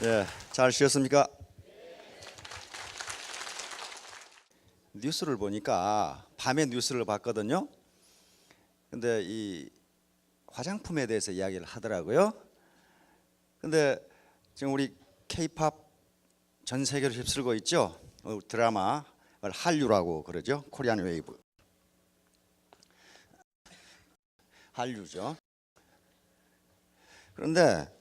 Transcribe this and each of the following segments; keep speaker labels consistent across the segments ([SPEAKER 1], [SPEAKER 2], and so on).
[SPEAKER 1] 예, 잘 쉬었습니까? 뉴스를 보니까 밤에 뉴스를 봤거든요. 근데 이 화장품에 대해서 이야기를 하더라고요. 근데 지금 우리 K-팝 전 세계를 휩쓸고 있죠. 드라마 한류라고 그러죠. 코리안 웨이브. 한류죠. 그런데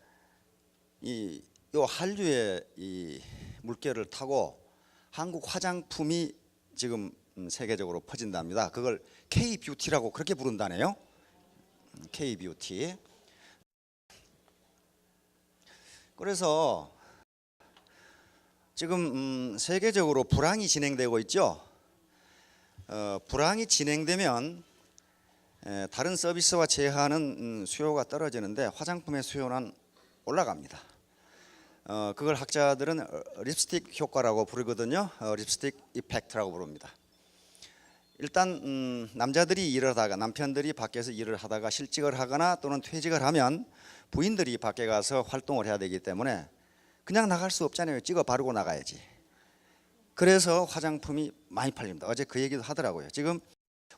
[SPEAKER 1] 이 한류의 이 물결을 타고 한국 화장품이 지금 세계적으로 퍼진답니다. 그걸 K-뷰티라고 그렇게 부른다네요. K-뷰티. 그래서 지금 세계적으로 불황이 진행되고 있죠. 불황이 진행되면 다른 서비스와 제한은 수요가 떨어지는데 화장품의 수요는 올라갑니다. 그걸 학자들은 립스틱 효과라고 부르거든요. 립스틱 이펙트라고 부릅니다. 일단 남자들이 일을 하다가 남편들이 밖에서 일을 하다가 실직을 하거나 또는 퇴직을 하면 부인들이 밖에 가서 활동을 해야 되기 때문에 그냥 나갈 수 없잖아요. 찍어 바르고 나가야지. 그래서 화장품이 많이 팔립니다. 어제 그 얘기도 하더라고요. 지금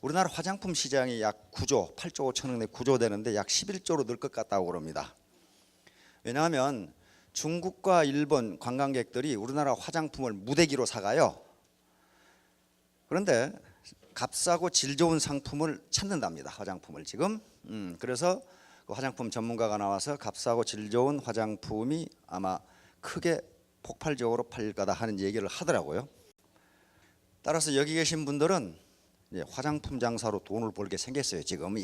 [SPEAKER 1] 우리나라 화장품 시장이 약 9조, 8조 5천억 내 구조되는데 약 11조로 늘 것 같다고 그럽니다. 왜냐하면 중국과 일본 관광객들이 우리나라 화장품을 무대기로 사가요. 그런데 값싸고 질 좋은 상품을 찾는답니다. 화장품을 지금. 그래서 그 화장품 전문가가 나와서 값싸고 질 좋은 화장품이 아마 크게 폭발적으로 팔릴 거다 하는 얘기를 하더라고요. 따라서 여기 계신 분들은 화장품 장사로 돈을 벌게 생겼어요. 지금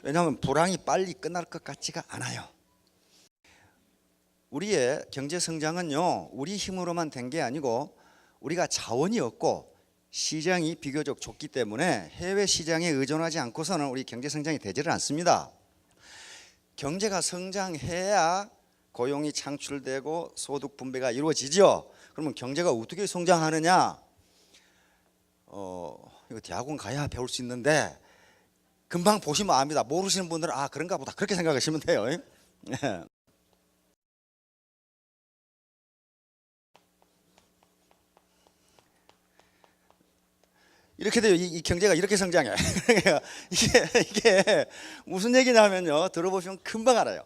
[SPEAKER 1] 왜냐하면 불황이 빨리 끝날 것 같지가 않아요. 우리의 경제 성장은요, 우리 힘으로만 된 게 아니고 우리가 자원이 없고 시장이 비교적 좁기 때문에 해외 시장에 의존하지 않고서는 우리 경제 성장이 되지를 않습니다. 경제가 성장해야 고용이 창출되고 소득 분배가 이루어지죠. 그러면 경제가 어떻게 성장하느냐? 이거 대학원 가야 배울 수 있는데 금방 보시면 압니다. 모르시는 분들은 아 그런가 보다 그렇게 생각하시면 돼요. 이렇게 돼요. 이 경제가 이렇게 성장해. 이게 무슨 얘기냐면요. 들어보시면 금방 알아요.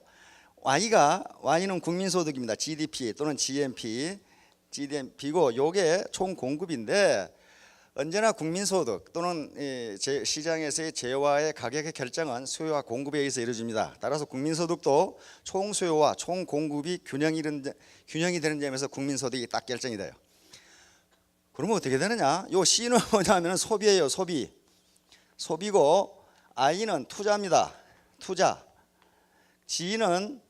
[SPEAKER 1] Y는 국민소득입니다. GDP 또는 GDP고 요게 총 공급인데 언제나 국민소득 또는 시장에서의 재화의 가격의 결정은 수요와 공급에 의해서 이루어집니다. 따라서 국민소득도 총 수요와 총 공급이 균형이 되는 점에서 국민소득이 딱 결정이 돼요. 그러면 어떻게 되느냐? 요 C는 뭐냐면 소비예요. 소비고 I는 투자입니다. 투자. G는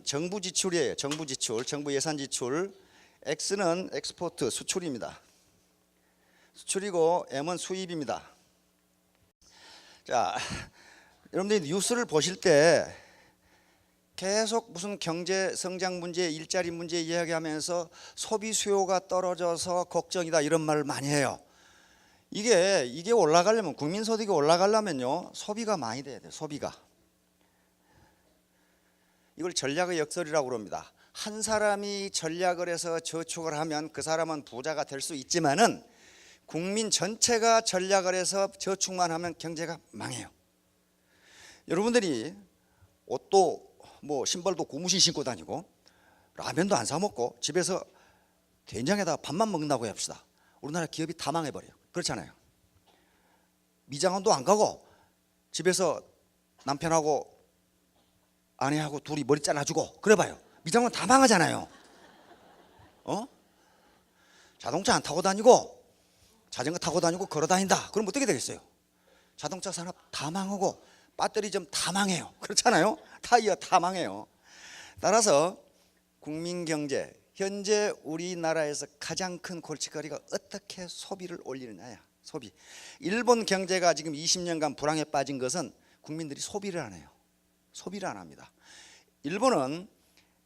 [SPEAKER 1] 정부 지출이에요. 정부 지출, 정부 예산 지출. X는 엑스포트, 수출입니다. 수출이고 M은 수입입니다. 자, 여러분들이 뉴스를 보실 때 계속 무슨 경제 성장 문제, 일자리 문제 이야기하면서 소비 수요가 떨어져서 걱정이다 이런 말을 많이 해요. 이게 올라가려면 국민 소득이 올라가려면요 소비가 많이 돼야 돼요. 소비가. 이걸 전략의 역설이라고 그럽니다. 한 사람이 전략을 해서 저축을 하면 그 사람은 부자가 될 수 있지만은 국민 전체가 전략을 해서 저축만 하면 경제가 망해요. 여러분들이 옷도 뭐 신발도 고무신 신고 다니고 라면도 안 사 먹고 집에서 된장에다가 밥만 먹는다고 합시다. 우리나라 기업이 다 망해버려요. 그렇잖아요. 미장원도 안 가고 집에서 남편하고 아내하고 둘이 머리 잘라주고 그래봐요. 미장원 다 망하잖아요. 자동차 안 타고 다니고 자전거 타고 다니고 걸어 다닌다. 그럼 어떻게 되겠어요? 자동차 산업 다 망하고 배터리점 다 망해요. 그렇잖아요. 타이어 다 망해요. 따라서 국민 경제 현재 우리나라에서 가장 큰 골칫거리가 어떻게 소비를 올리느냐야. 소비. 일본 경제가 지금 20년간 불황에 빠진 것은 국민들이 소비를 안 해요. 소비를 안 합니다. 일본은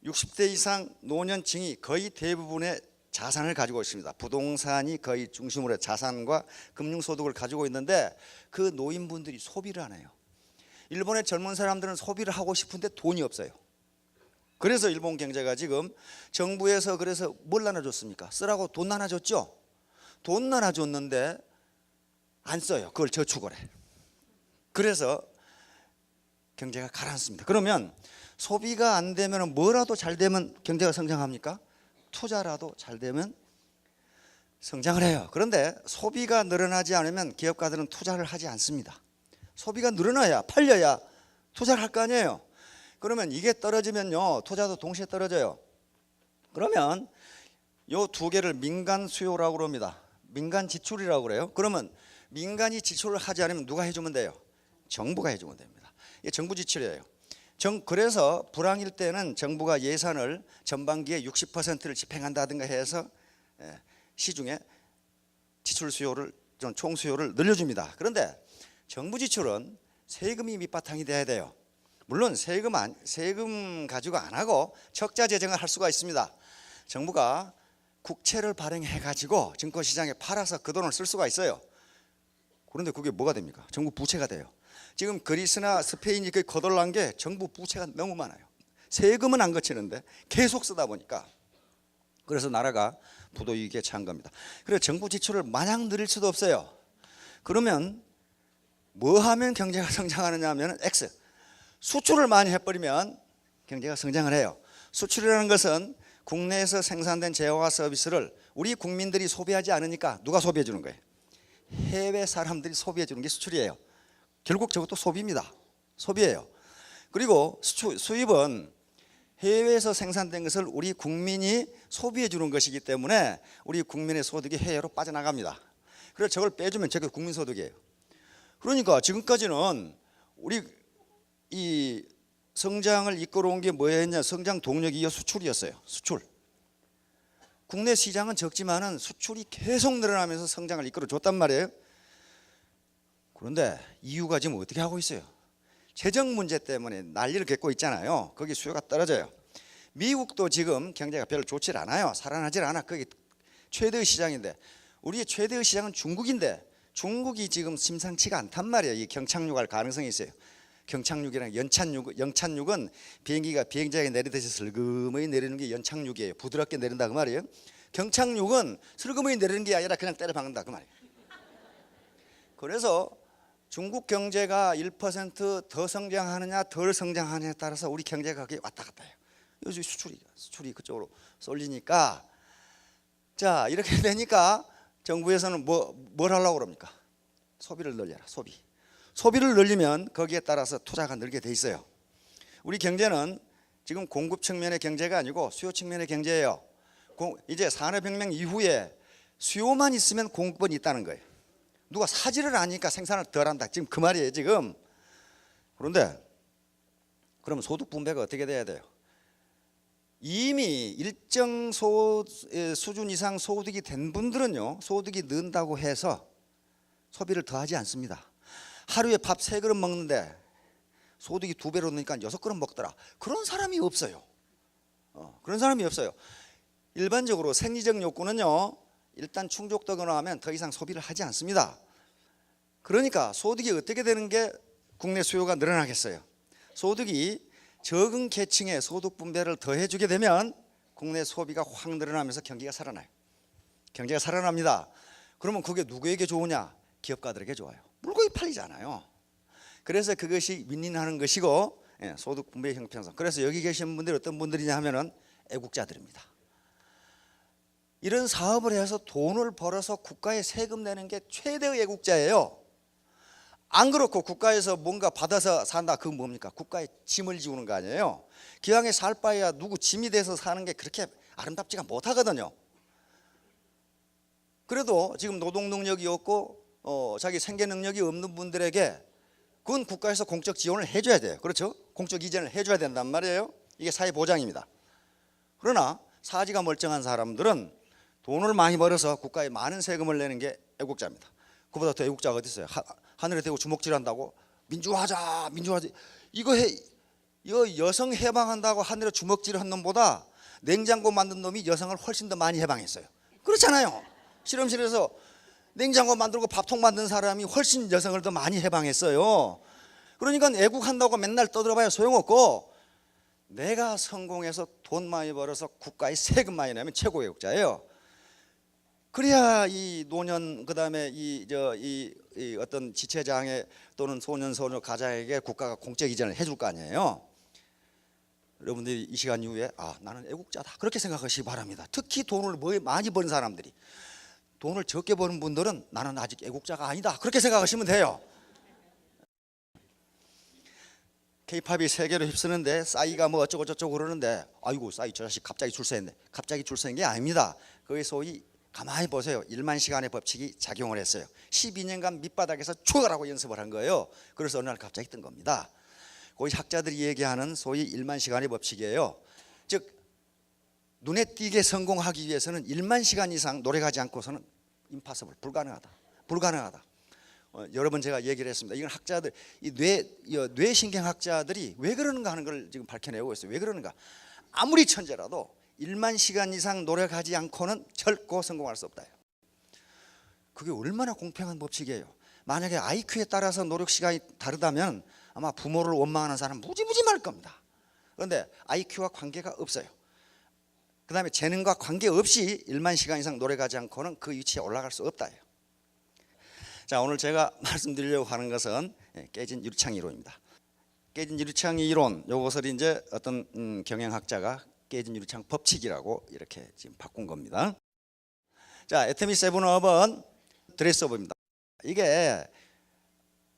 [SPEAKER 1] 60대 이상 노년층이 거의 대부분의 자산을 가지고 있습니다. 부동산이 거의 중심으로 자산과 금융소득을 가지고 있는데 그 노인분들이 소비를 안 해요. 일본의 젊은 사람들은 소비를 하고 싶은데 돈이 없어요. 그래서 일본 경제가 지금 정부에서 그래서 뭘 나눠줬습니까? 쓰라고 돈 나눠줬죠. 돈 나눠줬는데 안 써요. 그걸 저축을 해. 그래서 경제가 가라앉습니다. 그러면 소비가 안 되면 뭐라도 잘 되면 경제가 성장합니까? 투자라도 잘 되면 성장을 해요. 그런데 소비가 늘어나지 않으면 기업가들은 투자를 하지 않습니다. 소비가 늘어나야 팔려야 투자를 할 거 아니에요. 그러면 이게 떨어지면요 투자도 동시에 떨어져요. 그러면 요 두 개를 민간 수요라고 그럽니다. 민간 지출이라고 그래요. 그러면 민간이 지출을 하지 않으면 누가 해주면 돼요? 정부가 해주면 됩니다. 이게 정부 지출이에요. 그래서 불황일 때는 정부가 예산을 전반기에 60%를 집행한다든가 해서 시중에 지출 수요를 총 수요를 늘려줍니다. 그런데 정부 지출은 세금이 밑바탕이 돼야 돼요. 물론 세금 가지고 안 하고 적자 재정을 할 수가 있습니다. 정부가 국채를 발행해 가지고 증권시장에 팔아서 그 돈을 쓸 수가 있어요. 그런데 그게 뭐가 됩니까? 정부 부채가 돼요. 지금 그리스나 스페인이 거덜난 게 정부 부채가 너무 많아요. 세금은 안 거치는데 계속 쓰다 보니까 그래서 나라가 부도위기에 처한 겁니다. 그래서 정부 지출을 마냥 늘릴 수도 없어요. 그러면 뭐 하면 경제가 성장하느냐 하면 X. 수출을 많이 해버리면 경제가 성장을 해요. 수출이라는 것은 국내에서 생산된 재화와 서비스를 우리 국민들이 소비하지 않으니까 누가 소비해 주는 거예요? 해외 사람들이 소비해 주는 게 수출이에요. 결국 저것도 소비입니다. 소비예요. 그리고 수입은 해외에서 생산된 것을 우리 국민이 소비해 주는 것이기 때문에 우리 국민의 소득이 해외로 빠져나갑니다. 그래서 저걸 빼주면 저게 국민소득이에요. 그러니까 지금까지는 우리 이 성장을 이끌어온 게 뭐였냐? 성장 동력이 수출이었어요. 수출. 국내 시장은 적지만은 수출이 계속 늘어나면서 성장을 이끌어줬단 말이에요. 그런데 이유가 지금 어떻게 하고 있어요? 재정 문제 때문에 난리를 겪고 있잖아요. 거기 수요가 떨어져요. 미국도 지금 경제가 별로 좋지 않아요. 살아나질 않아. 거기 최대의 시장인데 우리의 최대의 시장은 중국인데 중국이 지금 심상치가 않단 말이에요. 이 경착륙할 가능성이 있어요. 경착륙이랑 연착륙은 비행기가 비행장에 내리듯이 슬그머니 내리는 게 연착륙이에요. 부드럽게 내린다 그 말이에요. 경착륙은 슬그머니 내리는 게 아니라 그냥 때려 박는다 그 말이에요. 그래서 중국 경제가 1% 더 성장하느냐 덜 성장하느냐에 따라서 우리 경제가 그게 왔다 갔다 해요. 요즘 수출이 그쪽으로 쏠리니까 자 이렇게 되니까 정부에서는 뭘 하려고 그럽니까? 소비를 늘려라. 소비를 늘리면 거기에 따라서 투자가 늘게 돼 있어요. 우리 경제는 지금 공급 측면의 경제가 아니고 수요 측면의 경제예요. 이제 산업혁명 이후에 수요만 있으면 공급은 있다는 거예요. 누가 사지를 않으니까 생산을 덜 한다. 지금 그 말이에요 지금. 그런데 그럼 소득 분배가 어떻게 돼야 돼요? 이미 일정 수준 이상 소득이 된 분들은요 소득이 는다고 해서 소비를 더하지 않습니다. 하루에 밥 3그릇 먹는데 소득이 2배로 느니까 6그릇 먹더라. 그런 사람이 없어요. 그런 사람이 없어요. 일반적으로 생리적 욕구는요 일단 충족되거나 하면 더 이상 소비를 하지 않습니다. 그러니까 소득이 어떻게 되는 게 국내 수요가 늘어나겠어요? 소득이 적은 계층의 소득 분배를 더해주게 되면 국내 소비가 확 늘어나면서 경기가 살아나요. 경제가 살아납니다. 그러면 그게 누구에게 좋으냐? 기업가들에게 좋아요. 물건이 팔리잖아요. 그래서 그것이 윈윈하는 것이고 소득 분배 형평성. 그래서 여기 계신 분들이 어떤 분들이냐 하면은 애국자들입니다. 이런 사업을 해서 돈을 벌어서 국가에 세금 내는 게 최대의 애국자예요. 안 그렇고 국가에서 뭔가 받아서 산다 그건 뭡니까? 국가에 짐을 지우는 거 아니에요. 기왕에 살 바에야 누구 짐이 돼서 사는 게 그렇게 아름답지가 못하거든요. 그래도 지금 노동 능력이 없고 자기 생계 능력이 없는 분들에게 그건 국가에서 공적 지원을 해줘야 돼요. 그렇죠? 공적 이전을 해줘야 된단 말이에요. 이게 사회 보장입니다. 그러나 사지가 멀쩡한 사람들은 돈을 많이 벌어서 국가에 많은 세금을 내는 게 애국자입니다. 그보다 더 애국자가 어디 있어요? 하늘에 대고 주먹질한다고 민주화하자 이거 여성 해방한다고 하늘에 주먹질한 놈보다 냉장고 만든 놈이 여성을 훨씬 더 많이 해방했어요. 그렇잖아요. 실험실에서 냉장고 만들고 밥통 만든 사람이 훨씬 여성을 더 많이 해방했어요. 그러니까 애국한다고 맨날 떠들어봐야 소용없고 내가 성공해서 돈 많이 벌어서 국가에 세금 많이 내면 최고 애국자예요. 그래야 이 노년 그다음에 이 어떤 지체장애 또는 소년 소녀 가장에게 국가가 공적 이전을 해줄 거 아니에요. 여러분들이 이 시간 이후에 나는 애국자다 그렇게 생각하시기 바랍니다. 특히 돈을 많이 버는 사람들이, 돈을 적게 버는 분들은 나는 아직 애국자가 아니다 그렇게 생각하시면 돼요. K-팝이 세계로 휩쓰는데 싸이가 뭐 어쩌고 저쩌고 그러는데, 아이고 싸이 저 자식 갑자기 출세했네. 갑자기 출세한 게 아닙니다. 그게 소위 가만히 보세요. 1만 시간의 법칙이 작용을 했어요. 12년간 밑바닥에서 죽어라고 연습을 한 거예요. 그래서 어느 날 갑자기 뜬 겁니다. 거기 학자들이 얘기하는 소위 1만 시간의 법칙이에요. 즉 눈에 띄게 성공하기 위해서는 1만 시간 이상 노력하지 않고서는 impossible, 불가능하다. 여러 번 제가 얘기를 했습니다. 이건 학자들, 이 뇌신경학자들이 왜 그러는가 하는 걸 지금 밝혀내고 있어요. 왜 그러는가? 아무리 천재라도 1만 시간 이상 노력하지 않고는 결코 성공할 수 없다. 그게 얼마나 공평한 법칙이에요. 만약에 IQ에 따라서 노력 시간이 다르다면 아마 부모를 원망하는 사람 무지무지 많을 겁니다. 그런데 IQ와 관계가 없어요. 그 다음에 재능과 관계없이 1만 시간 이상 노력하지 않고는 그 위치에 올라갈 수 없다. 자, 오늘 제가 말씀드리려고 하는 것은 깨진 유리창 이론입니다. 깨진 유리창 이론, 이것을 이제 어떤 경영학자가 깨진 유리창 법칙이라고 이렇게 지금 바꾼 겁니다. 자, 애터미 세븐업은 드레스업입니다. 이게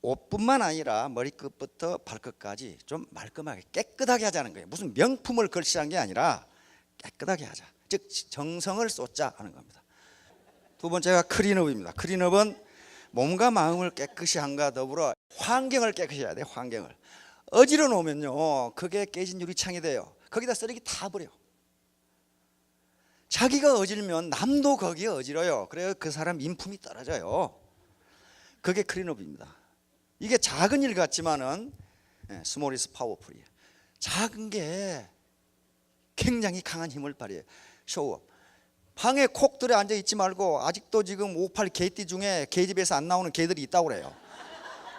[SPEAKER 1] 옷뿐만 아니라 머리끝부터 발끝까지 좀 말끔하게 깨끗하게 하자는 거예요. 무슨 명품을 걸치자는 게 아니라 깨끗하게 하자, 즉 정성을 쏟자 하는 겁니다. 두 번째가 클린업입니다. 클린업은 몸과 마음을 깨끗이 한과 더불어 환경을 깨끗이 해야 돼요. 환경을 어지러 놓으면요 그게 깨진 유리창이 돼요. 거기다 쓰레기 다 버려. 자기가 어지르면 남도 거기에 어지러요. 그래서 그 사람 인품이 떨어져요. 그게 클린업입니다. 이게 작은 일 같지만은 스몰 이즈 파워풀이에요. 작은 게 굉장히 강한 힘을 발휘해요. 쇼업. 방에 콕 들어 앉아 있지 말고, 아직도 지금 58 개띠 중에 개집에서 안 나오는 개들이 있다고 그래요.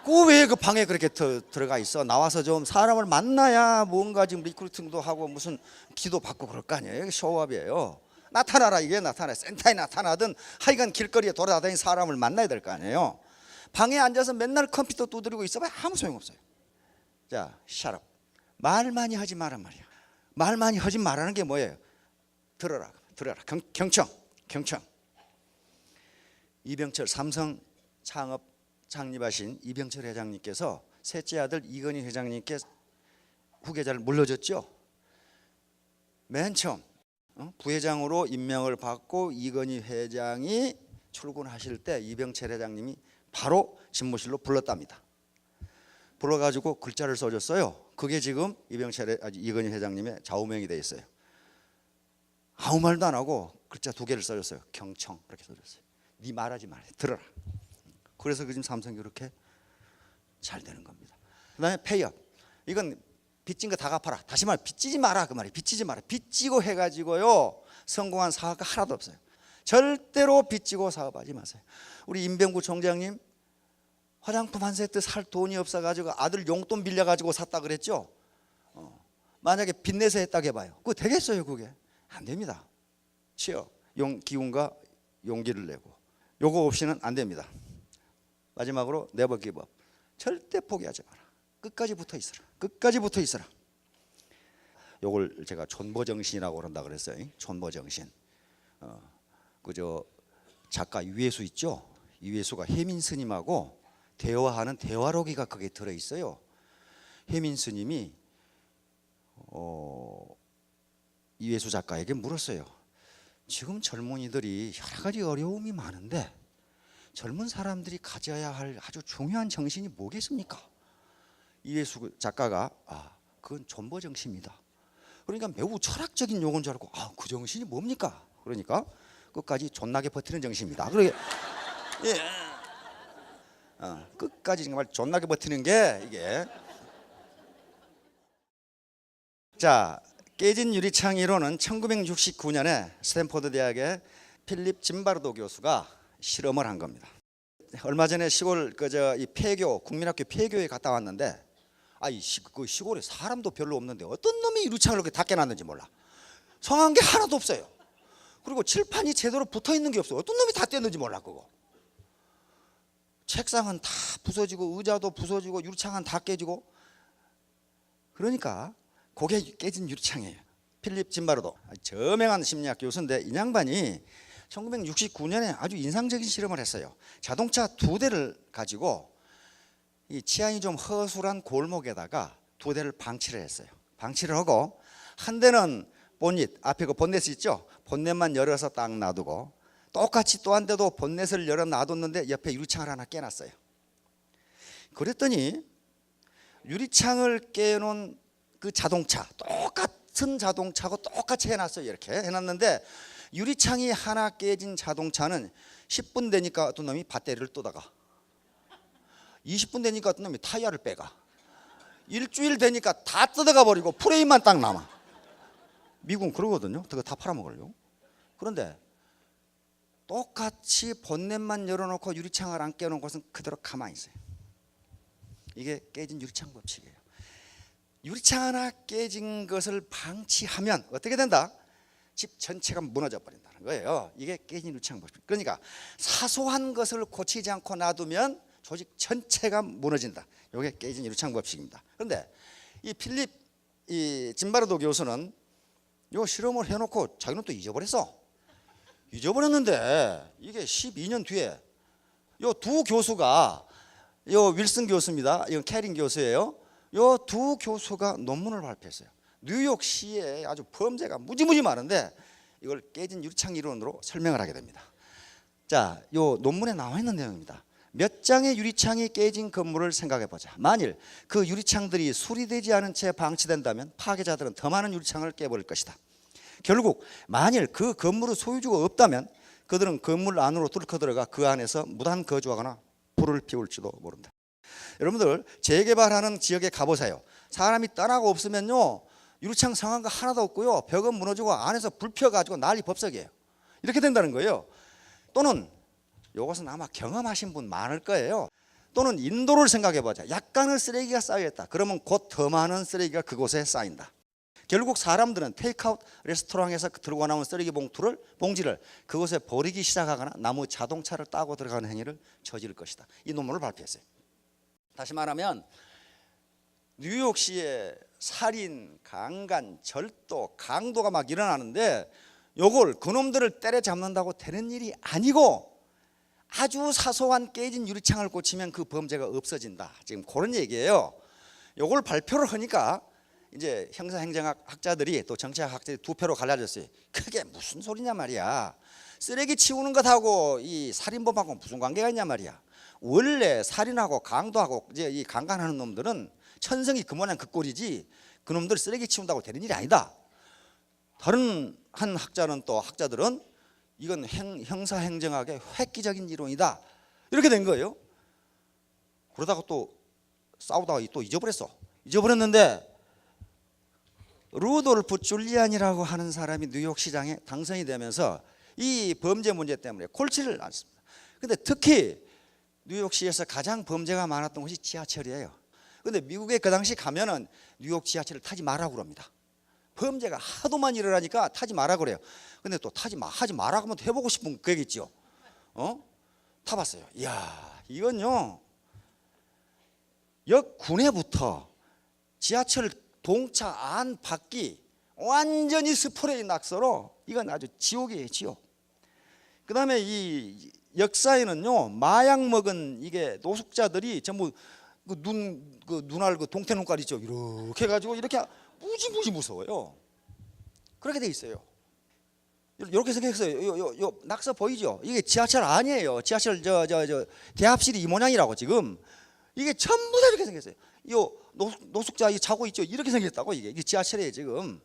[SPEAKER 1] 그 왜 그 방에 그렇게 들어가 있어? 나와서 좀 사람을 만나야 뭔가 지금 리크루팅도 하고 무슨 기도 받고 그럴 거 아니에요. 이게 쇼업이에요. 나타나라, 이게 나타나. 센터에 나타나든 하여간 길거리에 돌아다니는 사람을 만나야 될 거 아니에요. 방에 앉아서 맨날 컴퓨터 두드리고 있어봐야 아무 소용없어요. 자, 샷업. 말 많이 하지 마란 말이야. 말 많이 하지 말라는 게 뭐예요? 들어라. 경청. 이병철, 삼성 창립하신 이병철 회장님께서 셋째 아들 이건희 회장님께 후계자를 물려줬죠. 맨 처음 부회장으로 임명을 받고 이건희 회장이 출근하실 때 이병철 회장님이 바로 집무실로 불렀답니다. 불러가지고 글자를 써줬어요. 그게 지금 이건희 회장님의 좌우명이 돼 있어요. 아무 말도 안 하고 글자 2개를 써줬어요. 경청, 이렇게 써줬어요. 네 말하지 말아, 들어라. 그래서 지금 삼성이 그렇게 잘 되는 겁니다. 그 다음에 페이업. 이건 빚진 거 다 갚아라. 다시 말해 빚지지 마라, 그 말이에요. 빚지지 마라. 빚지고 해가지고요 성공한 사업가 하나도 없어요. 절대로 빚지고 사업하지 마세요. 우리 임병구 총장님 화장품 한 세트 살 돈이 없어가지고 아들 용돈 빌려가지고 샀다 그랬죠. 만약에 빚내서 했다고 해봐요. 그거 되겠어요? 그게 안 됩니다. 취업, 기운과 용기를 내고 요거 없이는 안 됩니다. 마지막으로 네버 기브업. 절대 포기하지 마라. 끝까지 붙어 있어라. 요걸 제가 존버정신이라고 그런다 그랬어요. 존버정신. 그저 작가 유해수 있죠. 유해수가 혜민 스님하고 대화하는 대화록이가 거기에 들어 있어요. 혜민 스님이 유해수 작가에게 물었어요. 지금 젊은이들이 여러 가지 어려움이 많은데 젊은 사람들이 가져야 할 아주 중요한 정신이 뭐겠습니까? 이해수 작가가 그건 존버정신입니다. 그러니까 매우 철학적인 용어인 줄 알고 그 정신이 뭡니까? 그러니까 끝까지 존나게 버티는 정신입니다. 그러게 끝까지 정말 존나게 버티는 게 이게. 자, 깨진 유리창 이론은 1969년에 스탠포드 대학의 필립 짐바르도 교수가 실험을 한 겁니다. 얼마 전에 시골 이 폐교 국민학교 폐교에 갔다 왔는데 그 시골에 사람도 별로 없는데 어떤 놈이 유리창을 그렇게 다 깨놨는지 몰라. 성한 게 하나도 없어요. 그리고 칠판이 제대로 붙어 있는 게 없어요. 어떤 놈이 다 뗐는지 몰라. 그거 책상은 다 부서지고 의자도 부서지고 유리창은 다 깨지고. 그러니까 그게 깨진 유리창이에요. 필립 짐바르도 저명한 심리학 교수인데 이 양반이 1969년에 아주 인상적인 실험을 했어요. 자동차 2대를 가지고 이 치안이 좀 허술한 골목에다가 2대를 방치를 했어요. 방치를 하고 한 대는 본닛, 앞에 그 본넷이 있죠. 본넷만 열어서 딱 놔두고 똑같이 또 한 대도 본넷을 열어 놔뒀는데 옆에 유리창을 하나 깨놨어요. 그랬더니 유리창을 깨놓은 그 자동차, 똑같은 자동차고 똑같이 해놨어요. 이렇게 해놨는데 유리창이 하나 깨진 자동차는 10분 되니까 어떤 놈이 배터리를 뜯어가, 20분 되니까 어떤 놈이 타이어를 빼가, 일주일 되니까 다 뜯어가 버리고 프레임만 딱 남아. 미국은 그러거든요. 그거 다 팔아먹으려고. 그런데 똑같이 본넷만 열어놓고 유리창을 안 깨놓은 것은 그대로 가만히 있어요. 이게 깨진 유리창 법칙이에요. 유리창 하나 깨진 것을 방치하면 어떻게 된다? 집 전체가 무너져 버린다는 거예요. 이게 깨진 유리창 법칙. 그러니까 사소한 것을 고치지 않고 놔두면 조직 전체가 무너진다. 이게 깨진 유리창 법칙입니다. 그런데 이 필립 짐바르도 교수는 요 실험을 해놓고 자기는 또 잊어버렸는데 이게 12년 뒤에 요 두 교수가, 요 윌슨 교수입니다. 이건 캐린 교수예요. 요 두 교수가 논문을 발표했어요. 뉴욕시에 아주 범죄가 무지무지 많은데 이걸 깨진 유리창 이론으로 설명을 하게 됩니다. 자, 요 논문에 나와 있는 내용입니다. 몇 장의 유리창이 깨진 건물을 생각해 보자. 만일 그 유리창들이 수리되지 않은 채 방치된다면 파괴자들은 더 많은 유리창을 깨버릴 것이다. 결국 만일 그 건물의 소유주가 없다면 그들은 건물 안으로 뚫고 들어가 그 안에서 무단 거주하거나 불을 피울지도 모른다. 여러분들 재개발하는 지역에 가보세요. 사람이 떠나고 없으면요 유리창 상한 거 하나도 없고요, 벽은 무너지고 안에서 불 펴가지고 난리 법석이에요. 이렇게 된다는 거예요. 또는 이것은 아마 경험하신 분 많을 거예요. 또는 인도를 생각해 보자. 약간의 쓰레기가 쌓여있다. 그러면 곧 더 많은 쓰레기가 그곳에 쌓인다. 결국 사람들은 테이크아웃 레스토랑에서 들고 나온 쓰레기 봉지를 그곳에 버리기 시작하거나 나무 자동차를 따고 들어가는 행위를 저지를 것이다. 이 논문을 발표했어요. 다시 말하면 뉴욕시에 살인, 강간, 절도, 강도가 막 일어나는데 요걸 그놈들을 때려잡는다고 되는 일이 아니고 아주 사소한 깨진 유리창을 고치면 그 범죄가 없어진다. 지금 그런 얘기예요. 요걸 발표를 하니까 이제 형사행정학 학자들이 또 정치학 학자들이 두 표로 갈라졌어요. 그게 무슨 소리냐 말이야. 쓰레기 치우는 것하고 이 살인범하고 무슨 관계가 있냐 말이야. 원래 살인하고 강도하고 이제 이 강간하는 놈들은 천성이 그 모양 그 꼴이지 그놈들 쓰레기 치운다고 되는 일이 아니다. 다른 한 학자들은 이건 형사행정학의 획기적인 이론이다. 이렇게 된 거예요. 그러다가 또 싸우다가 또 잊어버렸는데 루돌프 줄리안이라고 하는 사람이 뉴욕시장에 당선이 되면서 이 범죄 문제 때문에 골치를 앓습니다. 근데 특히 뉴욕시에서 가장 범죄가 많았던 곳이 지하철이에요. 근데 미국에 그 당시 가면은 뉴욕 지하철을 타지 말라고 그럽니다. 범죄가 하도 많이 일어나니까 타지 말라고 그래요. 근데 또 하지 말라고 하면 해보고 싶은 거겠죠. 타봤어요. 이야, 이건요 역 구내부터 지하철 동차 안 밖이 완전히 스프레이 낙서로 이건 아주 지옥이에요, 지옥. 그 다음에 이 역사에는요 마약 먹은 이게 노숙자들이 전부 눈알 동태 눈깔 있죠, 이렇게 해가지고 이렇게 무지무지 무서워요. 그렇게 돼 있어요. 이렇게 생겼어요. 요 낙서 보이죠? 이게 지하철 아니에요. 지하철 대합실이 이 모양이라고. 지금 이게 전부 다 이렇게 생겼어요. 요 노숙자 자고 있죠. 이렇게 생겼다고. 이게 지하철이에요 지금.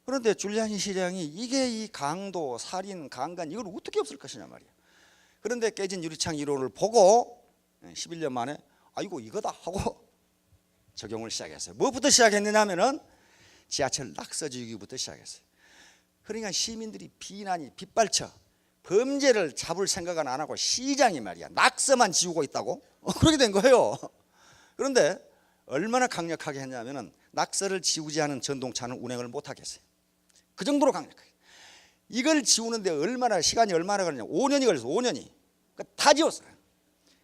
[SPEAKER 1] 그런데 줄리안이 시장이 이게 이 강도, 살인, 강간 이걸 어떻게 없을 것이냐 말이야. 그런데 깨진 유리창 이론을 보고 11년 만에 아이고 이거다 하고 적용을 시작했어요. 뭐부터 시작했느냐면은 지하철 낙서지우기부터 시작했어요. 그러니까 시민들이 비난이 빗발쳐 범죄를 잡을 생각은 안 하고 시장이 말이야 낙서만 지우고 있다고 그렇게 된 거예요. 그런데 얼마나 강력하게 했냐면은 낙서를 지우지 않은 전동차는 운행을 못 하겠어요. 그 정도로 강력하게. 이걸 지우는데 시간이 얼마나 걸리냐? 5년이 걸려서 5년이. 그러니까 다 지웠어요.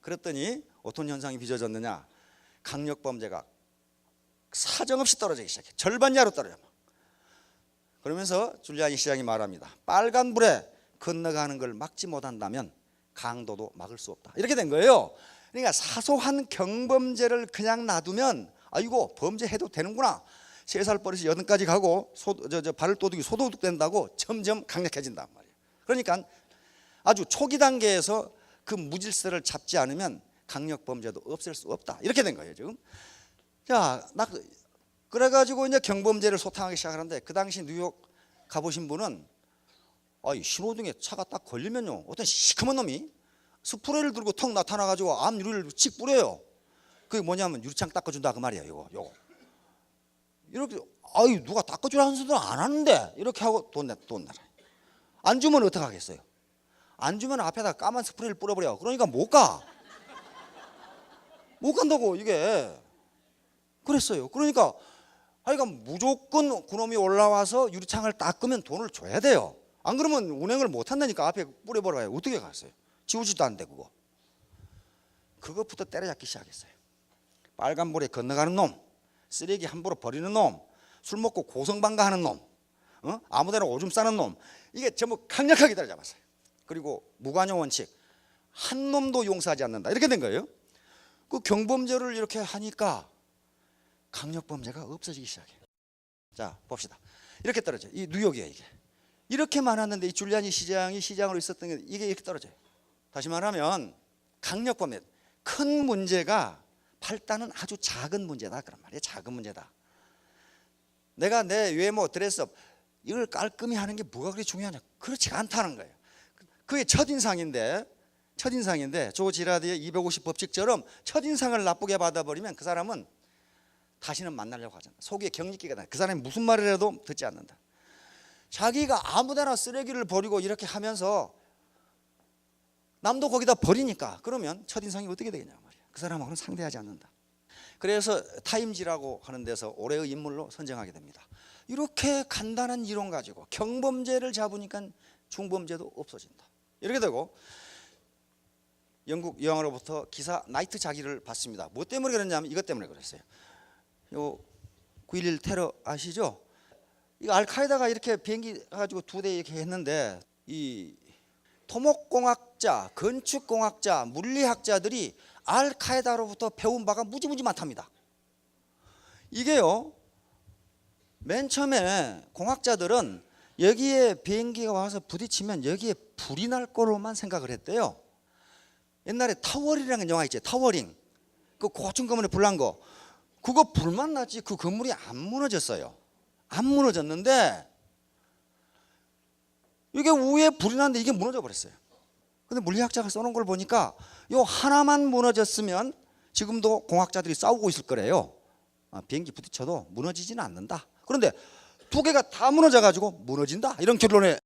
[SPEAKER 1] 그랬더니 어떤 현상이 빚어졌느냐? 강력 범죄가 사정없이 떨어지기 시작해. 절반 이하로 떨어져. 그러면서 줄리아니 시장이 말합니다. 빨간불에 건너가는 걸 막지 못한다면 강도도 막을 수 없다. 이렇게 된 거예요. 그러니까 사소한 경범죄를 그냥 놔두면 아이고 범죄해도 되는구나. 3살 버릇이 8까지 가고 발도둑이 소도둑 된다고 점점 강력해진단 말이에요. 그러니까 아주 초기 단계에서 그 무질서를 잡지 않으면 강력 범죄도 없앨 수 없다. 이렇게 된 거예요 지금. 자, 그래가지고 이제 경범죄를 소탕하기 시작하는데 그 당시 뉴욕 가보신 분은 신호등에 차가 딱 걸리면요 어떤 시커먼 놈이 스프레이를 들고 턱 나타나가지고 앞 유리를 칙 뿌려요. 그게 뭐냐면 유리창 닦아준다 그 말이에요. 요거 이렇게 누가 닦아주라는 소리를 안 하는데 이렇게 하고 돈 내라. 안 주면 어떡 하겠어요? 안 주면 앞에다 까만 스프레이를 뿌려버려. 그러니까 못 간다고 이게 그랬어요. 그러니까 무조건 그놈이 올라와서 유리창을 닦으면 돈을 줘야 돼요. 안 그러면 운행을 못 한다니까. 앞에 뿌려버려요. 어떻게 갔어요? 지우지도 않는데 그것부터 때려잡기 시작했어요. 빨간불에 건너가는 놈, 쓰레기 함부로 버리는 놈, 술 먹고 고성방가하는 놈, 아무데나 오줌 싸는 놈, 이게 전부 강력하게 때려잡았어요. 그리고 무관용 원칙, 한 놈도 용서하지 않는다. 이렇게 된 거예요. 그 경범죄를 이렇게 하니까 강력범죄가 없어지기 시작해요. 자, 봅시다. 이렇게 떨어져요. 이 뉴욕이에요. 이게 이렇게 많았는데 이 줄리아니 시장이 시장으로 있었던 게 이게 이렇게 떨어져요. 다시 말하면 강력범죄, 큰 문제가 발단은 아주 작은 문제다 그런 말이에요. 작은 문제다. 내가 내 외모, 드레스업 이걸 깔끔히 하는 게 뭐가 그렇게 중요하냐? 그렇지 않다는 거예요. 그게 첫인상인데 조 지라드의 250 법칙처럼 첫인상을 나쁘게 받아버리면 그 사람은 다시는 만나려고 하잖아. 속에 경직기가 나. 그 사람이 무슨 말을 해도 듣지 않는다. 자기가 아무데나 쓰레기를 버리고 이렇게 하면서 남도 거기다 버리니까 그러면 첫인상이 어떻게 되겠냐 말이야. 그 사람하고는 상대하지 않는다. 그래서 타임지라고 하는 데서 올해의 인물로 선정하게 됩니다. 이렇게 간단한 이론 가지고 경범죄를 잡으니까 중범죄도 없어진다. 이렇게 되고 영국 여왕으로부터 기사 나이트 자기를 받습니다. 뭐 때문에 그랬냐면 이것 때문에 그랬어요. 요 9.11 테러 아시죠? 이거 알카에다가 이렇게 비행기 가지고 2대 이렇게 했는데 이 토목공학자, 건축공학자, 물리학자들이 알카에다로부터 배운 바가 무지무지 많답니다. 이게요 맨 처음에 공학자들은 여기에 비행기가 와서 부딪히면 여기에 불이 날 거로만 생각을 했대요. 옛날에 타워링이라는 영화 있죠. 타워링. 그 고층 건물에 불난 거. 그거 불만 나지 그 건물이 안 무너졌어요. 안 무너졌는데 이게 위에 불이 났는데 이게 무너져 버렸어요. 근데 물리학자가 써놓은 걸 보니까 요 하나만 무너졌으면 지금도 공학자들이 싸우고 있을 거래요. 비행기 부딪혀도 무너지지는 않는다. 그런데 2개가 다 무너져 가지고 무너진다 이런 결론에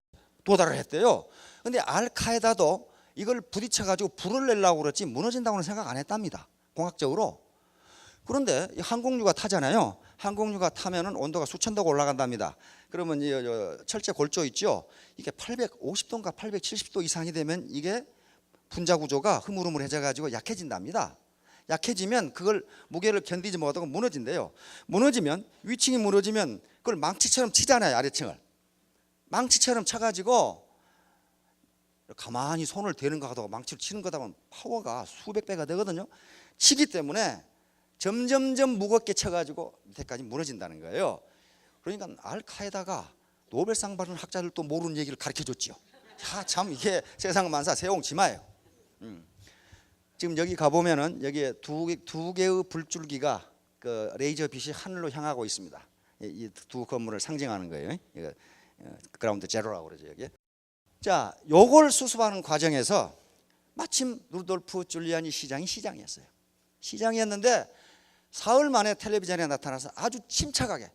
[SPEAKER 1] 도달을 했대요. 근데 알카에다도 이걸 부딪혀 가지고 불을 내려고 그랬지 무너진다고는 생각 안 했답니다. 공학적으로. 그런데 항공유가 타잖아요. 항공유가 타면은 온도가 수천 도가 올라간답니다. 그러면 이 철제 골조 있죠. 이게 850도인가 870도 이상이 되면 이게 분자 구조가 흐물흐물해져 가지고 약해진답니다. 약해지면 그걸 무게를 견디지 못하고 무너진대요. 무너지면 위층이 무너지면 그걸 망치처럼 치잖아요. 아래층을 망치처럼 쳐가지고 가만히 손을 대는 거 하다가 망치를 치는 거다 보면 파워가 수백 배가 되거든요. 치기 때문에 점점점 무겁게 쳐가지고 밑에까지 무너진다는 거예요. 그러니까 알카에다가 노벨상 받은 학자들도 모르는 얘기를 가르쳐줬죠. 야, 참 이게 세상 만사 세옹지마예요. 지금 여기 가보면은 여기에 두 개의 불줄기가 그 레이저 빛이 하늘로 향하고 있습니다. 이 두 건물을 상징하는 거예요. 이거 그라운드 제로라고 그러죠 여기. 자, 요걸 수습하는 과정에서 마침 루돌프 줄리아니 시장이 시장이었어요. 시장이었는데 사흘 만에 텔레비전에 나타나서 아주 침착하게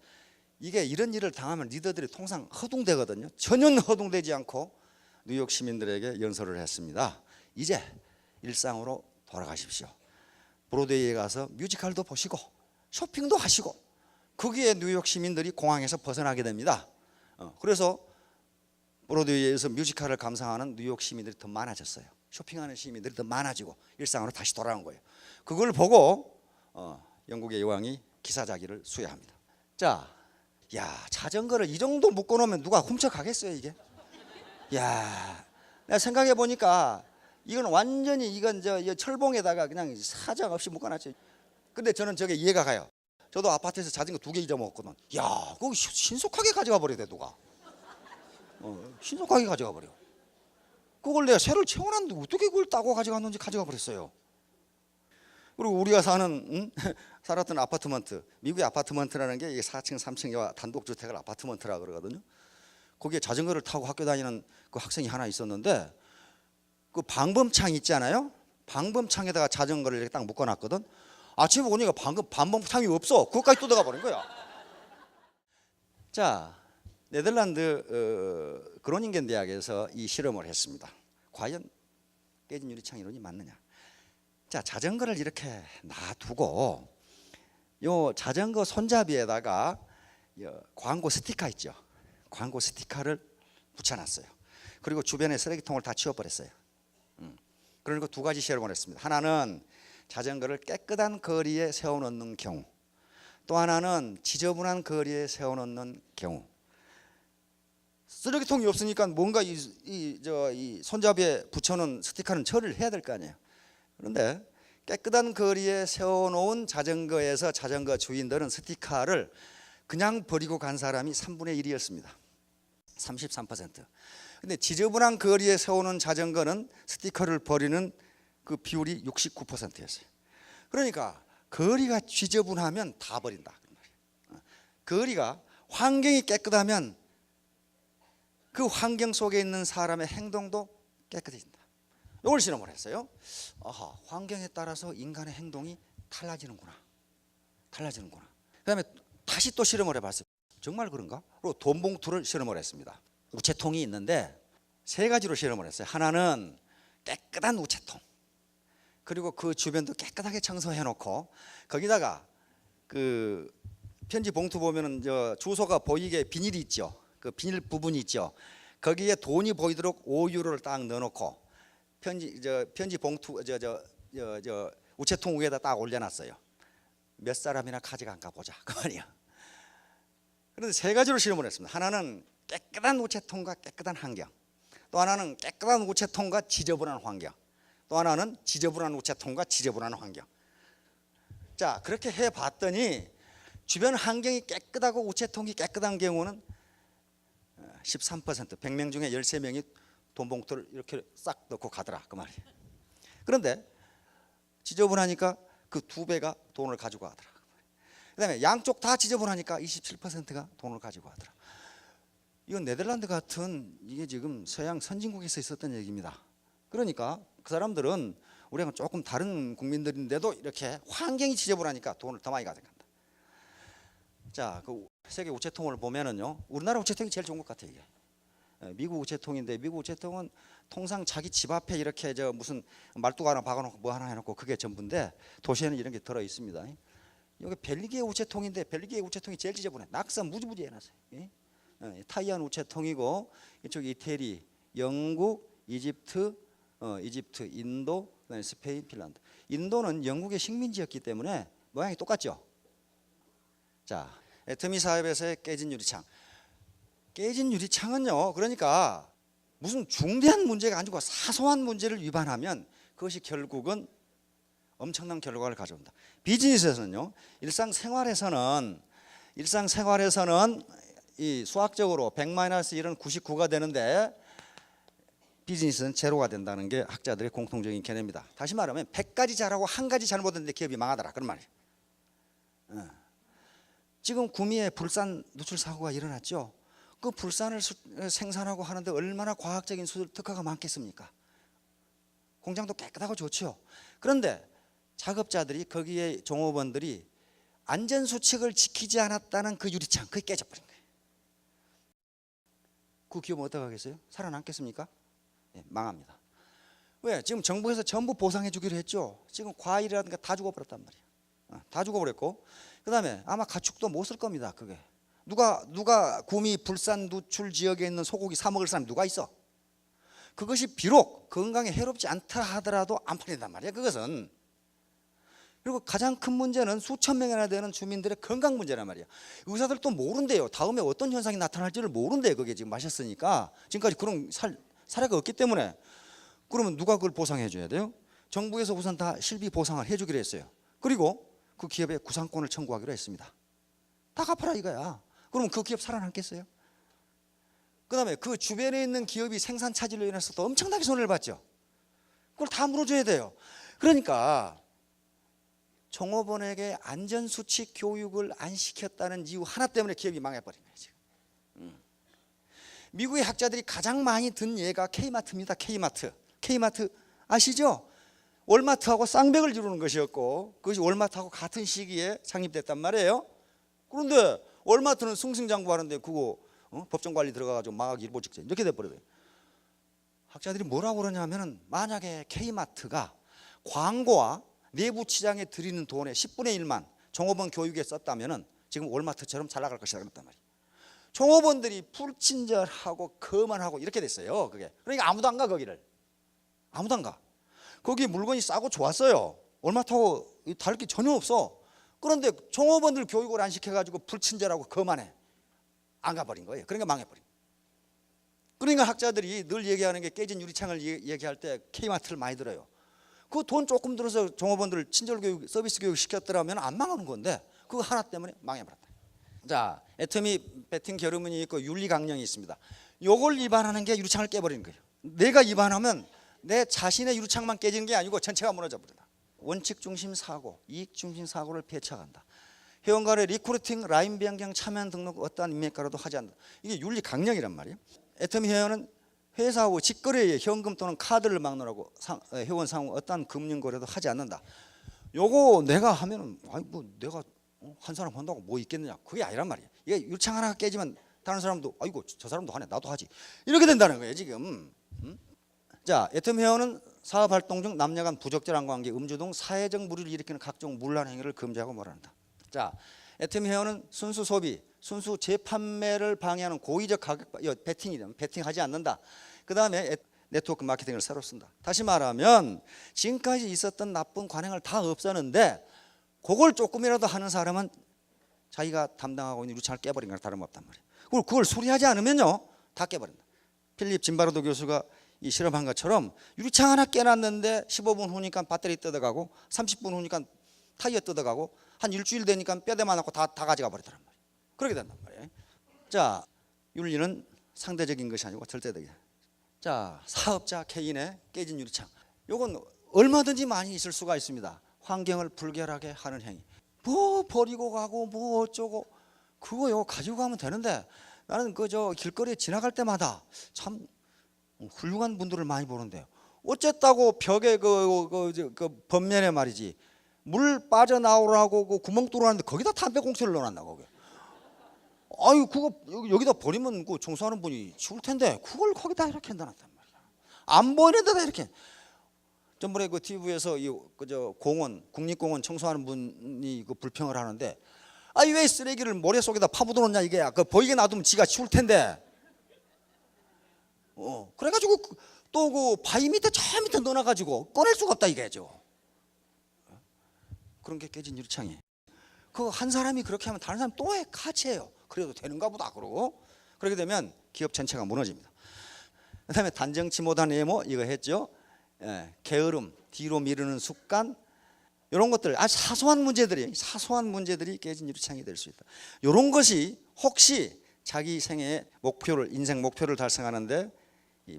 [SPEAKER 1] 이게 이런 일을 당하면 리더들이 통상 허둥대거든요. 전혀 허둥대지 않고 뉴욕 시민들에게 연설을 했습니다. 이제 일상으로 돌아가십시오. 브로드웨이에 가서 뮤지컬도 보시고 쇼핑도 하시고 거기에 뉴욕 시민들이 공항에서 벗어나게 됩니다. 그래서 브로드웨이에서 뮤지컬을 감상하는 뉴욕 시민들이 더 많아졌어요. 쇼핑하는 시민들이 더 많아지고 일상으로 다시 돌아온 거예요. 그걸 보고 영국의 여왕이 기사자기를 수여합니다. 자, 야, 자전거를 이 정도 묶어놓으면 누가 훔쳐가겠어요 이게? 야, 내가 생각해 보니까 이건 완전히 이건 저 철봉에다가 그냥 사정 없이 묶어놨지. 근데 저는 저게 이해가 가요. 저도 아파트에서 자전거 2개 잊어먹었거든. 야, 그거 신속하게 가져가 버려 돼 누가. 신속하게 가져가 버려. 그걸 내가 새를 채워놨는데 어떻게 그걸 따고 가져갔는지 가져가 버렸어요. 그리고 우리가 살았던 아파트먼트, 미국의 아파트먼트라는 게 4층, 3층 단독주택을 아파트먼트라 그러거든요. 거기에 자전거를 타고 학교 다니는 그 학생이 하나 있었는데 그 방범창 있잖아요. 방범창에다가 자전거를 이렇게 딱 묶어놨거든. 아침에 보니까 방범창이 없어. 그것까지 뜯어가 버린 거야. 자, 네덜란드 그로닝겐 대학에서 이 실험을 했습니다. 과연 깨진 유리창 이론이 맞느냐? 자, 자전거를 이렇게 놔두고 요 자전거 손잡이에다가 광고 스티커 있죠. 광고 스티커를 붙여놨어요. 그리고 주변에 쓰레기통을 다 치워버렸어요. 그러니까 2가지 실험을 했습니다. 하나는 자전거를 깨끗한 거리에 세워놓는 경우, 또 하나는 지저분한 거리에 세워놓는 경우. 쓰레기통이 없으니까 뭔가 이 손잡이에 붙여놓은 스티커는 처리를 해야 될 거 아니에요. 그런데 깨끗한 거리에 세워놓은 자전거에서 자전거 주인들은 스티커를 그냥 버리고 간 사람이 3분의 1이었습니다. 33%. 근데 지저분한 거리에 세우는 자전거는 스티커를 버리는 그 비율이 69%였어요. 그러니까 거리가 지저분하면 다 버린다. 거리가 환경이 깨끗하면 그 환경 속에 있는 사람의 행동도 깨끗해진다. 이걸 실험을 했어요. 아하, 환경에 따라서 인간의 행동이 달라지는구나. 그다음에 다시 또 실험을 해봤어요. 정말 그런가? 그리고 돈 봉투를 실험을 했습니다. 우체통이 있는데 3가지로 실험을 했어요. 하나는 깨끗한 우체통, 그리고 그 주변도 깨끗하게 청소해 놓고 거기다가 그 편지 봉투 보면은 주소가 보이게 비닐이 있죠. 그 비닐 부분이 있죠. 거기에 돈이 보이도록 5유로를 딱 넣어놓고 편지 봉투 우체통 위에다 딱 올려놨어요. 몇 사람이나 가져간가 보자 그 말이야. 그런데 3가지로 실험을 했습니다. 하나는 깨끗한 우체통과 깨끗한 환경, 또 하나는 깨끗한 우체통과 지저분한 환경, 또 하나는 지저분한 우체통과 지저분한 환경. 자, 그렇게 해봤더니 주변 환경이 깨끗하고 우체통이 깨끗한 경우는 13%, 100명 중에 13명이 돈 봉투를 이렇게 싹 넣고 가더라 그 말이에요. 그런데 지저분하니까 그 2배가 돈을 가지고 가더라. 그다음에 양쪽 다 지저분하니까 27%가 돈을 가지고 가더라. 이건 네덜란드 같은 이게 지금 서양 선진국에서 있었던 얘기입니다. 그러니까 그 사람들은 우리랑 조금 다른 국민들인데도 이렇게 환경이 지저분하니까 돈을 더 많이 가져간다. 자, 그 세계 우체통을 보면은요, 우리나라 우체통이 제일 좋은 것 같아요. 이게 미국 우체통인데, 미국 우체통은 통상 자기 집 앞에 이렇게 무슨 말뚝 하나 박아놓고 뭐 하나 해놓고 그게 전부인데, 도시에는 이런 게 들어 있습니다. 여기 벨기에 우체통인데 벨기에 우체통이 제일 지저분해. 낙서 무지무지 해놨어요. 타이완 우체통이고, 이쪽 이태리, 영국, 이집트, 인도, 그다음에 스페인, 핀란드. 인도는 영국의 식민지였기 때문에 모양이 똑같죠. 자, 애터미 사업에서의 깨진 유리창. 깨진 유리창은요, 그러니까 무슨 중대한 문제가 아니고 사소한 문제를 위반하면 그것이 결국은 엄청난 결과를 가져온다. 비즈니스에서는요, 일상생활에서는 이 수학적으로 100-1은 99가 되는데 비즈니스는 제로가 된다는 게 학자들의 공통적인 개념입니다. 다시 말하면 100가지 잘하고 1가지 잘못했는데 기업이 망하더라 그런 말이에요. 지금 구미에 불산 누출 사고가 일어났죠. 그 불산을 생산하고 하는데 얼마나 과학적인 특허가 많겠습니까? 공장도 깨끗하고 좋죠. 그런데 작업자들이, 거기에 종업원들이 안전수칙을 지키지 않았다는 그 유리창, 그게 깨져버린 거예요. 그 기업은 어떡하겠어요? 살아남겠습니까? 네, 망합니다. 왜? 지금 정부에서 전부 보상해 주기로 했죠. 지금 과일이라든가 다 죽어버렸단 말이에요. 다 죽어버렸고, 그 다음에 아마 가축도 못 쓸 겁니다. 그게 누가 구미 불산 누출 지역에 있는 소고기 사 먹을 사람이 누가 있어? 그것이 비록 건강에 해롭지 않다 하더라도 안 팔린단 말이야, 그것은. 그리고 가장 큰 문제는 수천 명이나 되는 주민들의 건강 문제란 말이야. 의사들도 모른대요. 다음에 어떤 현상이 나타날지를 모른대요. 그게 지금 마셨으니까. 지금까지 그런 사례가 없기 때문에. 그러면 누가 그걸 보상해 줘야 돼요? 정부에서 우선 다 실비 보상을 해주기로 했어요. 그리고 그 기업에 구상권을 청구하기로 했습니다. 다 갚아라 이거야. 그러면 그 기업 살아남겠어요? 그 다음에 그 주변에 있는 기업이 생산 차질로 인해서 또 엄청나게 손해를 봤죠. 그걸 다 물어줘야 돼요. 그러니까 종업원에게 안전수칙 교육을 안 시켰다는 이유 하나 때문에 기업이 망해버린 거예요 지금. 미국의 학자들이 가장 많이 든 예가 K마트입니다. K마트 아시죠? 월마트하고 쌍벽을 이루는 것이었고, 그것이 월마트하고 같은 시기에 창립됐단 말이에요. 그런데 월마트는 승승장구하는데 그거 법정관리 들어가가지고 망하기 일보 직전 이렇게 돼버려요. 학자들이 뭐라고 그러냐면은, 만약에 K마트가 광고와 내부 치장에 들이는 돈의 10분의 1만 종업원 교육에 썼다면은 지금 월마트처럼 잘 나갈 것이다 그랬단 말이에요. 종업원들이 불친절하고 거만하고 이렇게 됐어요. 그게 그러니까 아무도 안 가. 거기를 아무도 안 가. 거기 물건이 싸고 좋았어요. 월마트하고 다를 게 전혀 없어. 그런데 종업원들 교육을 안 시켜가지고 불친절하고 거만해. 안 가버린 거예요. 그러니까 망해버린 거예요. 그러니까 학자들이 늘 얘기하는 게, 깨진 유리창을 얘기할 때 K마트를 많이 들어요. 그 돈 조금 들어서 종업원들 친절 교육, 서비스 교육 시켰더라면 안 망하는 건데 그거 하나 때문에 망해버렸다. 자, 애터미 배팅 결의문이 있고 윤리 강령이 있습니다. 요걸 위반하는 게 유리창을 깨버리는 거예요. 내가 위반하면 내 자신의 유리창만 깨지는 게 아니고 전체가 무너져 버린다. 원칙 중심 사고, 이익 중심 사고를 배척한다. 회원간의 리크루팅, 라인 변경, 참여 등록 어떠한 인맥가로도 하지 않는다. 이게 윤리 강령이란 말이에요. 애터미 회원은 회사하고 직거래에 현금 또는 카드를 막론하고 회원 상호 어떠한 금융 거래도 하지 않는다. 요거 내가 하면은 아니 뭐 내가 한 사람 한다고 뭐 있겠느냐, 그게 아니란 말이에요. 이게 유리창 하나 깨지면 다른 사람도 아이고 저 사람도 하네, 나도 하지, 이렇게 된다는 거예요 지금. 자, 애터미 회원은 사업 활동 중 남녀 간 부적절한 관계, 음주 등 사회적 무리를 일으키는 각종 문란 행위를 금지하고 뭐란다. 자, 애터미 회원은 순수 소비, 순수 재판매를 방해하는 고의적 가격 베팅이면 베팅하지 않는다. 그 다음에 네트워크 마케팅을 새로 쓴다. 다시 말하면 지금까지 있었던 나쁜 관행을 다 없애는데 그걸 조금이라도 하는 사람은 자기가 담당하고 있는 유창을 깨버린 거나 다름없단 말이에요. 그리고 그걸 수리하지 않으면요 다 깨버린다. 필립 짐바르도 교수가 이 실험한 것처럼 유리창 하나 깨놨는데 15분 후니까 배터리 뜯어가고 30분 후니까 타이어 뜯어가고 한 일주일 되니까 뼈대만 갖고 다 가져가 버리더란 말이에요. 그렇게 된단 말이에요. 자, 윤리는 상대적인 것이 아니고 절대적이야. 자, 사업자 K인의 깨진 유리창, 요건 얼마든지 많이 있을 수가 있습니다. 환경을 불결하게 하는 행위, 뭐 버리고 가고 뭐 어쩌고 그거요 가지고 가면 되는데, 나는 그저 길거리에 지나갈 때마다 참 훌륭한 분들을 많이 보는데요, 어쨌다고 벽에 그 벽면에 말이지 물 빠져나오라고 그 구멍 뚫어놨는데 거기다 담배꽁초를 넣어놨나 거기. 아유 그거 여기다 버리면 그 청소하는 분이 치울 텐데 그걸 거기다 이렇게 넣어놨단 말이야. 안 보이는 데다 이렇게. 전번에 그 TV에서 그저 공원, 국립공원 청소하는 분이 그 불평을 하는데, 아니 왜 쓰레기를 모래 속에다 파묻어놓냐 이게, 그 보이게 놔두면 지가 치울 텐데. 그래가지고 또 그 바위 밑에 저 밑에 넣어놔가지고 꺼낼 수가 없다 이게죠. 그런 게 깨진 유리창이에요. 그 한 사람이 그렇게 하면 다른 사람 또 같이 해요. 그래도 되는가 보다 그러고, 그렇게 되면 기업 전체가 무너집니다. 그 다음에 단정치 못한 외모 이거 했죠. 게으름, 뒤로 미루는 습관, 이런 것들 아주 사소한 문제들이 깨진 유리창이 될 수 있다. 이런 것이 혹시 자기 생애의 목표를, 인생 목표를 달성하는데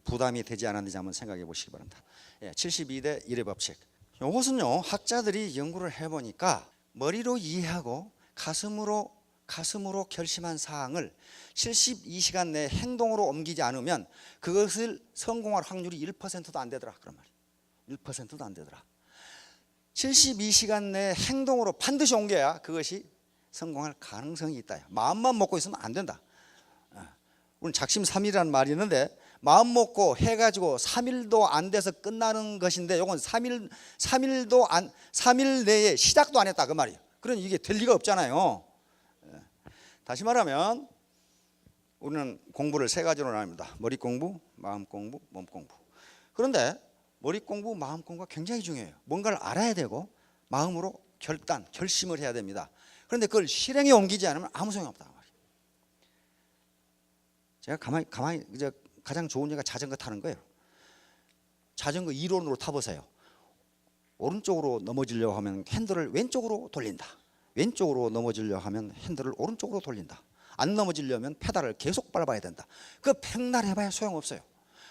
[SPEAKER 1] 부담이 되지 않았는지 한번 생각해 보시기 바랍니다. 72대 1의 법칙, 이것은요 학자들이 연구를 해보니까 머리로 이해하고 가슴으로 결심한 사항을 72시간 내에 행동으로 옮기지 않으면 그것을 성공할 확률이 1%도 안 되더라 그런 말이에요. 1%도 안 되더라. 72시간 내에 행동으로 반드시 옮겨야 그것이 성공할 가능성이 있다. 마음만 먹고 있으면 안 된다. 우리 작심삼일이라는 말이 있는데, 마음 먹고 해가지고 3일도 안 돼서 끝나는 것인데, 이건 3일 내에 시작도 안 했다 그 말이에요. 그러니 이게 될 리가 없잖아요. 다시 말하면 우리는 공부를 세 가지로 나눕니다. 머리 공부, 마음 공부, 몸 공부. 그런데 머리 공부, 마음 공부가 굉장히 중요해요. 뭔가를 알아야 되고 마음으로 결심을 해야 됩니다. 그런데 그걸 실행에 옮기지 않으면 아무 소용이 없다 말이에요. 제가 가만히 이제 가장 좋은 예가 자전거 타는 거예요. 자전거 이론으로 타보세요. 오른쪽으로 넘어지려고 하면 핸들을 왼쪽으로 돌린다. 왼쪽으로 넘어지려고 하면 핸들을 오른쪽으로 돌린다. 안 넘어지려면 페달을 계속 밟아야 된다. 그 백날 해봐야 소용없어요.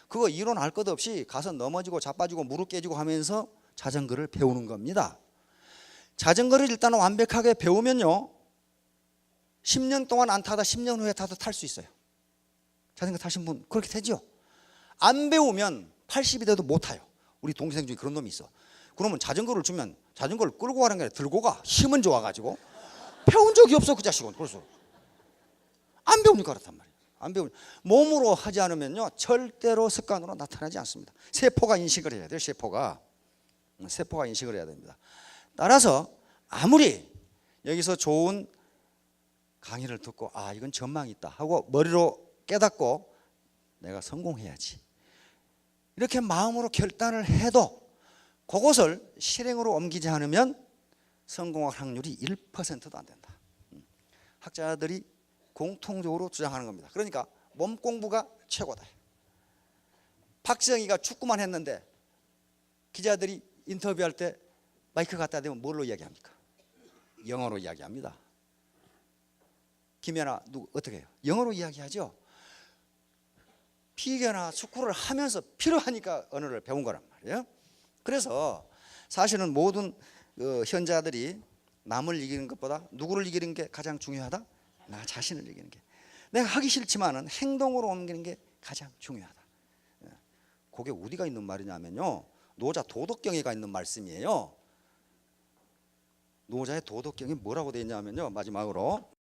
[SPEAKER 1] 그거 이론 알 것 없이 가서 넘어지고 자빠지고 무릎 깨지고 하면서 자전거를 배우는 겁니다. 자전거를 일단 완벽하게 배우면요 10년 동안 안 타다 10년 후에 타도 탈 수 있어요. 자전거 타신 분 그렇게 되죠. 안 배우면 80이 돼도 못 타요. 우리 동생 중에 그런 놈이 있어. 그러면 자전거를 주면 자전거를 끌고 가는 게 아니라 들고 가. 힘은 좋아가지고 배운 적이 없어 그 자식은. 그래서 안 배우니까 그렇단 말이에요. 안 배우니 몸으로 하지 않으면요 절대로 습관으로 나타나지 않습니다. 세포가 인식을 해야 돼요. 세포가 인식을 해야 됩니다. 따라서 아무리 여기서 좋은 강의를 듣고 아 이건 전망이 있다 하고 머리로 깨닫고 내가 성공해야지 이렇게 마음으로 결단을 해도 그것을 실행으로 옮기지 않으면 성공할 확률이 1%도 안 된다. 학자들이 공통적으로 주장하는 겁니다. 그러니까 몸 공부가 최고다. 박지영이가 축구만 했는데 기자들이 인터뷰할 때 마이크 갖다 대면 뭘로 이야기합니까? 영어로 이야기합니다. 김연아 어떻게 해요? 영어로 이야기하죠. 피겨나 축구를 하면서 필요하니까 언어를 배운 거란 말이에요. 그래서 사실은 모든 현자들이 남을 이기는 것보다 누구를 이기는 게 가장 중요하다? 나 자신을 이기는 게. 내가 하기 싫지만은 행동으로 옮기는 게 가장 중요하다. 그게 어디가 있는 말이냐면요. 노자 도덕경에가 있는 말씀이에요. 노자의 도덕경이 뭐라고 되어 있냐면요. 마지막으로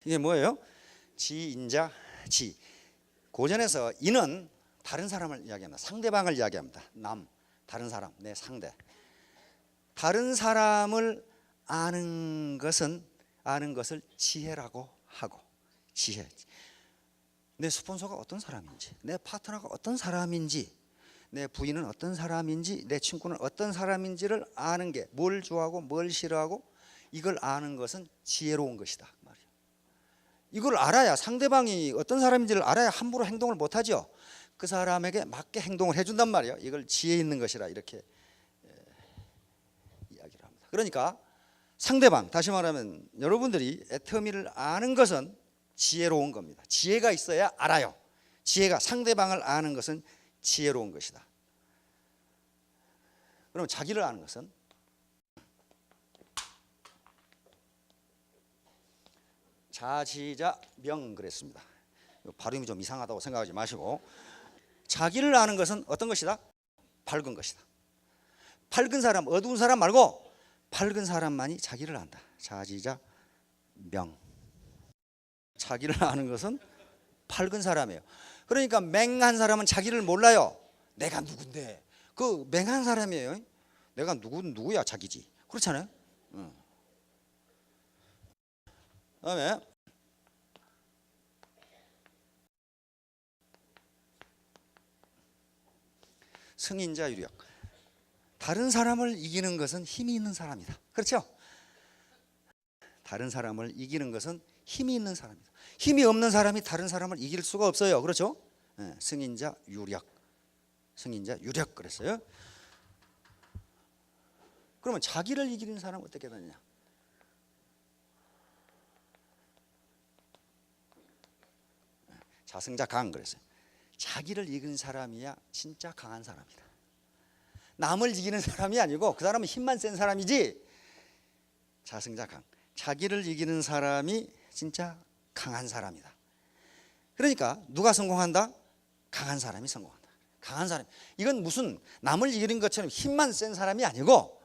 [SPEAKER 1] 이게 뭐예요? 지인자 지. 고전에서 이는 다른 사람을 이야기합니다. 상대방을 이야기합니다. 다른 사람, 내 상대. 다른 사람을 아는 것을 지혜라고 하고 지혜. 내 스폰서가 어떤 사람인지, 내 파트너가 어떤 사람인지, 내 부인은 어떤 사람인지, 내 친구는 어떤 사람인지를 아는 게 뭘 좋아하고 뭘 싫어하고 이걸 아는 것은 지혜로운 것이다 말이에요. 이걸 알아야 상대방이 어떤 사람인지를 알아야 함부로 행동을 못하죠. 그 사람에게 맞게 행동을 해준단 말이에요. 이걸 지혜 있는 것이라 이렇게 이야기를 합니다. 그러니까 상대방, 다시 말하면 여러분들이 애터미를 아는 것은 지혜로운 겁니다. 지혜가 있어야 알아요. 지혜가 상대방을 아는 것은 지혜로운 것이다. 그럼 자기를 아는 것은 자지자 명 그랬습니다. 발음이 좀 이상하다고 생각하지 마시고 자기를 아는 것은 어떤 것이다? 밝은 것이다. 밝은 사람, 어두운 사람 말고 밝은 사람만이 자기를 안다. 자지자 명. 자기를 아는 것은 밝은 사람이에요. 그러니까 맹한 사람은 자기를 몰라요. 내가 누군데? 그 맹한 사람이에요. 내가 누구야 자기지. 그렇잖아요. 그다음에 승인자 유력. 다른 사람을 이기는 것은 힘이 있는 사람이다. 그렇죠? 다른 사람을 이기는 것은 힘이 있는 사람이다. 힘이 없는 사람이 다른 사람을 이길 수가 없어요. 그렇죠? 네, 승인자 유력. 승인자 유력 그랬어요. 그러면 자기를 이기는 사람은 어떻게 되느냐? 자승자 강 그랬어요. 자기를 이기는 사람이야 진짜 강한 사람이다. 남을 이기는 사람이 아니고 그 사람은 힘만 센 사람이지. 자승자 강. 자기를 이기는 사람이 진짜 강한 사람이다. 그러니까 누가 성공한다? 강한 사람이 성공한다. 강한 사람. 이건 무슨 남을 이기는 것처럼 힘만 센 사람이 아니고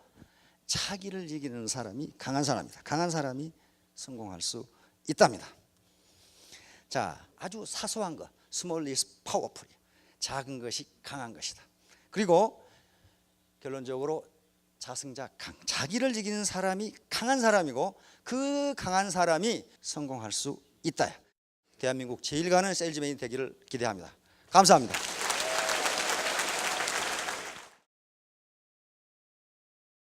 [SPEAKER 1] 자기를 이기는 사람이 강한 사람이다. 강한 사람이 성공할 수 있답니다. 자, 아주 사소한 거. Small is powerful. 작은 것이 강한 것이다. 그리고 결론적으로 자승자 강, 자기를 이기는 사람이 강한 사람이고 그 강한 사람이 성공할 수 있다. 대한민국 제일 가는 셀즈맨이 되기를 기대합니다. 감사합니다.